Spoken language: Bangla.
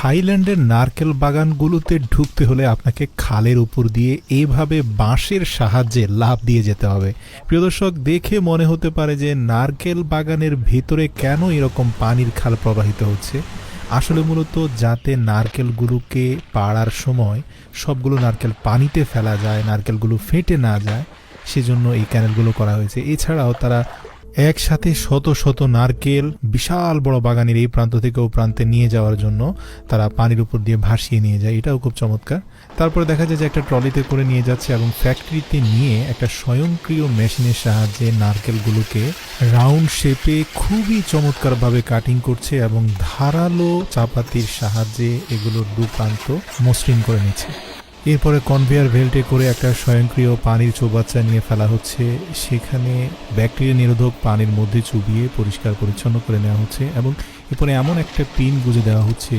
থাইল্যান্ডের নারকেল বাগানগুলোতে ঢুকতে হলে আপনাকে খালের উপর দিয়ে এইভাবে বাঁশের সাহায্যে লাফ দিয়ে যেতে হবে। প্রিয় দর্শক, দেখে মনে হতে পারে যে নারকেল বাগানের ভেতরে কেন এরকম পানির খাল প্রবাহিত হচ্ছে। আসলে মূলত যাতে নারকেলগুলোকে পাড়ার সময় সবগুলো নারকেল পানিতে ফেলা যায়, নারকেলগুলো ফেটে না যায়, সেজন্য এই ক্যানেলগুলো করা হয়েছে। এছাড়াও তারা একসাথে শত শত নারকেল বিশাল বড় বাগানের এই প্রান্ত থেকে ও প্রান্তে নিয়ে যাওয়ার জন্য তারা পানির উপর দিয়ে ভাসিয়ে নিয়ে যায়। এটাও খুব চমৎকার। তারপরে দেখা যায় যে একটা ট্রলিতে করে নিয়ে যাচ্ছে এবং ফ্যাক্টরিতে নিয়ে একটা স্বয়ংক্রিয় মেশিনের সাহায্যে নারকেলগুলোকে রাউন্ড শেপে খুবই চমৎকারভাবে কাটিং করছে এবং ধারালো চাপাতির সাহায্যে এগুলোর দু প্রান্ত মসৃণ করে নিচ্ছে। এরপরে কনভেয়ার বেল্টে করে একটা স্বয়ংক্রিয় পানির চৌবাচ্চা নিয়ে ফেলা হচ্ছে, সেখানে ব্যাকটেরিয়া নিরোধক পানির মধ্যে চুবিয়ে পরিষ্কার পরিচ্ছন্ন করে নেওয়া হচ্ছে এবং এরপরে এমন একটা পিন গুঁজে দেওয়া হচ্ছে